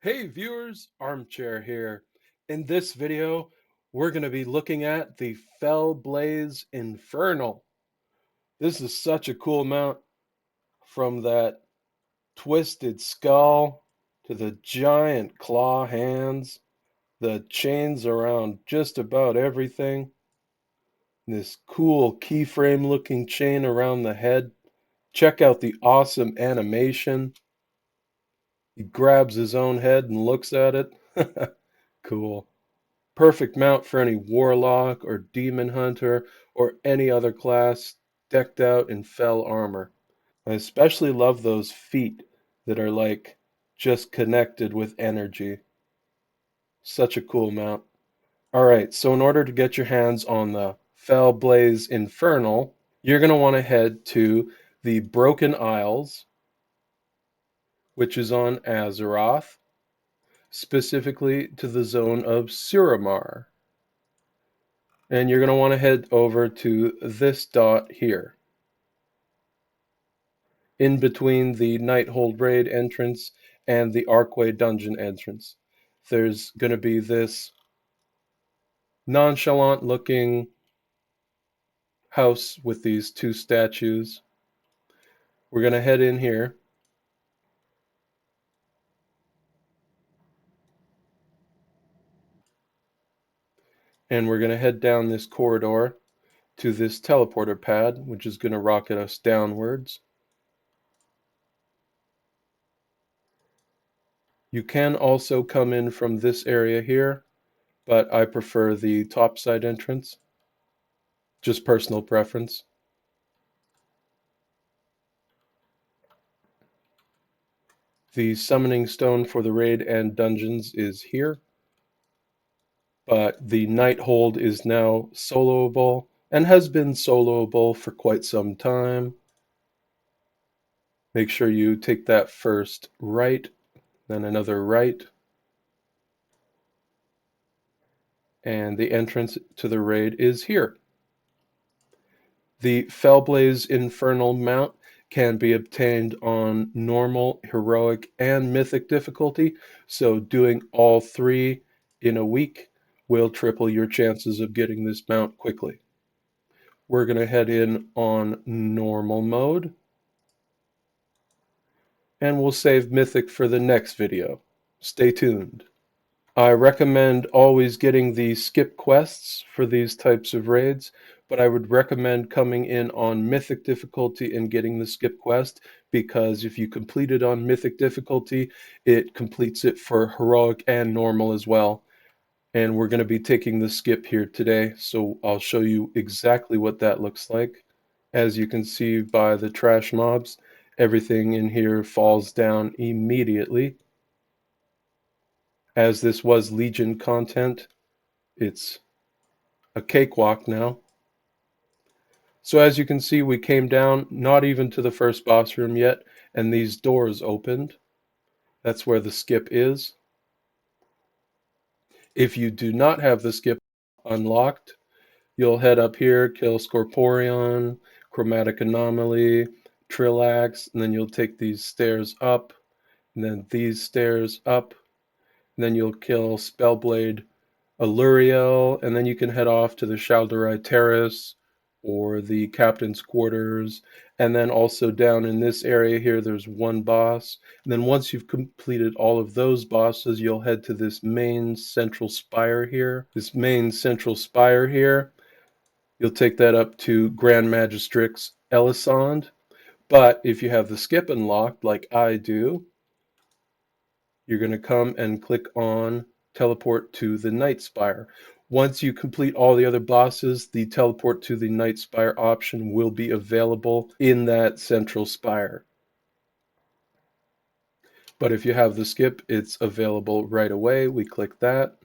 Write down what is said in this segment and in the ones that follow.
Hey viewers, Armchair here. In this video, we're going to be looking at the Felblaze Infernal. This is such a cool mount, from that twisted skull to the giant claw hands, the chains around just about everything, this cool keyframe looking chain around the head. Check out the awesome animation. He grabs his own head and looks at it. Cool. Perfect mount for any warlock or demon hunter or any other class decked out in fell armor. I especially love those feet that are like just connected with energy. Such a cool mount. Alright, so in order to get your hands on the Felblaze Infernal, you're going to want to head to the Broken Isles, which is on Azeroth, specifically to the zone of Suramar. And you're going to want to head over to this dot here, in between the Nighthold raid entrance and the Archway dungeon entrance. There's going to be this nonchalant looking house with these two statues. We're going to head in here. And we're going to head down this corridor to this teleporter pad, which is going to rocket us downwards. You can also come in from this area here, but I prefer the topside entrance. Just personal preference. The summoning stone for the raid and dungeons is here, but the Nighthold is now soloable and has been soloable for quite some time. Make sure you take that first right, then another right, and the entrance to the raid is here. The Felblaze Infernal Mount can be obtained on normal, heroic, and mythic difficulty, so doing all three in a week will triple your chances of getting this mount quickly. We're going to head in on normal mode, and we'll save mythic for the next video. Stay tuned. I recommend always getting the skip quests for these types of raids, but I would recommend coming in on mythic difficulty and getting the skip quest, because if you complete it on mythic difficulty, it completes it for heroic and normal as well. And we're going to be taking the skip here today, so I'll show you exactly what that looks like. As you can see by the trash mobs, everything in here falls down immediately. As this was Legion content, it's a cakewalk now. So as you can see, we came down, not even to the first boss room yet, and these doors opened. That's where the skip is. If you do not have the skip unlocked, you'll head up here, kill Scorporion, Chromatic Anomaly, Trillax, and then you'll take these stairs up, and then these stairs up, and then you'll kill Spellblade Alluriel, and then you can head off to the Shal'Dorei Terrace or the Captain's Quarters, and then also down in this area here there's one boss, and then once you've completed all of those bosses, you'll head to this main central spire here. You'll take that up to Grand Magistrix Elisande, but if you have the skip unlocked like I do, you're going to come and click on teleport to the Night Spire. Once you complete all the other bosses, the teleport to the Night Spire option will be available in that central spire. But if you have the skip, it's available right away. We click that,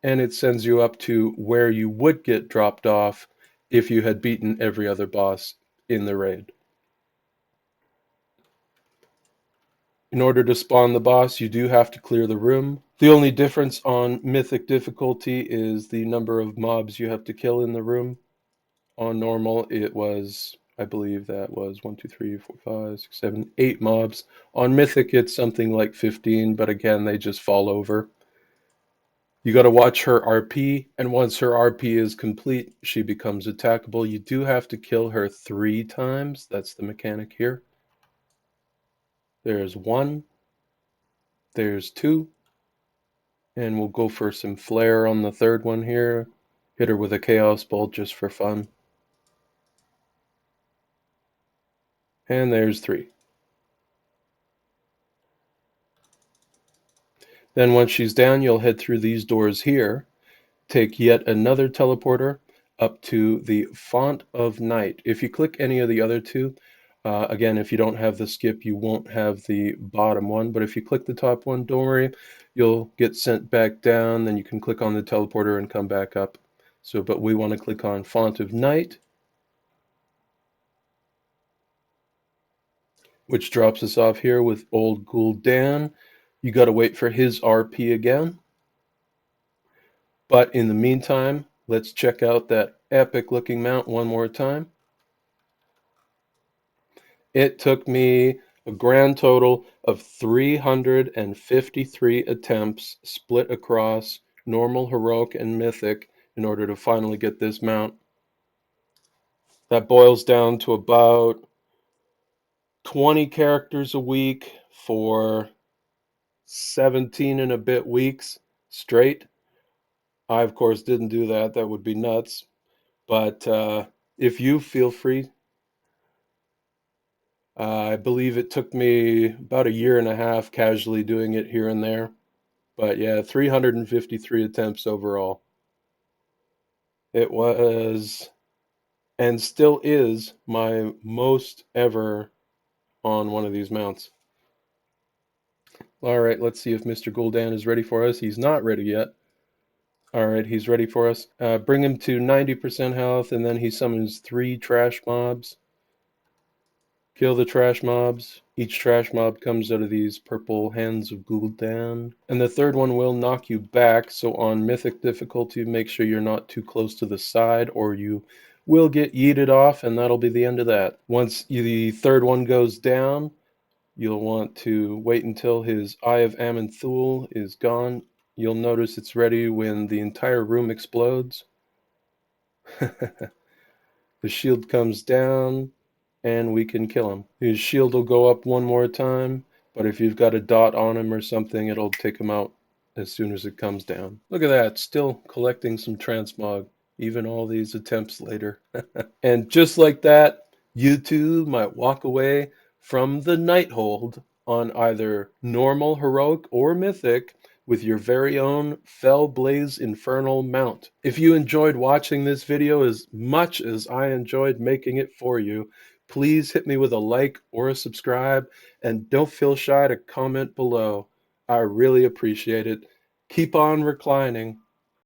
and it sends you up to where you would get dropped off if you had beaten every other boss in the raid. In order to spawn the boss, you do have to clear the room. The only difference on mythic difficulty is the number of mobs you have to kill in the room. On normal, it was, I believe that was 1, 2, 3, 4, 5, 6, 7, 8 mobs. On Mythic, it's something like 15, but again, they just fall over. You got to watch her RP, and once her RP is complete, she becomes attackable. You do have to kill her 3 times. That's the mechanic here. There's 1, there's 2, and we'll go for some flare on the 3rd one here. Hit her with a Chaos Bolt just for fun. And there's 3. Then once she's down, you'll head through these doors here, take yet another teleporter up to the Font of Night. If you click any of the other 2, again, if you don't have the skip, you won't have the bottom one, but if you click the top one, don't worry, you'll get sent back down, then you can click on the teleporter and come back up. So, but we want to click on Font of Night, which drops us off here with Old Gul'dan. You got to wait for his RP again. But in the meantime, let's check out that epic looking mount one more time. It took me a grand total of 353 attempts split across normal, heroic, and mythic in order to finally get this mount. That boils down to about 20 characters a week for 17 and a bit weeks straight. I, of course, didn't do that. That would be nuts. But if you feel free, I believe it took me about a year and a half casually doing it here and there. But yeah, 353 attempts overall. It was and still is my most ever on one of these mounts. All right, let's see if Mr. Gul'dan is ready for us. He's not ready yet. All right, he's ready for us. Bring him to 90% health, and then he summons 3 trash mobs. Kill the trash mobs. Each trash mob comes out of these purple hands of Gul'dan. And the 3rd one will knock you back, so on mythic difficulty, make sure you're not too close to the side or you will get yeeted off, and that'll be the end of that. Once the 3rd one goes down, you'll want to wait until his Eye of Aman'Thul is gone. You'll notice it's ready when the entire room explodes. The shield comes down, and we can kill him. His shield will go up one more time, but if you've got a dot on him or something, it'll take him out as soon as it comes down. Look at that, still collecting some transmog, even all these attempts later. And just like that, you too might walk away from the Nighthold on either normal, heroic, or mythic with your very own Felblaze Infernal Mount. If you enjoyed watching this video as much as I enjoyed making it for you, please hit me with a like or a subscribe, and don't feel shy to comment below. I really appreciate it. Keep on reclining.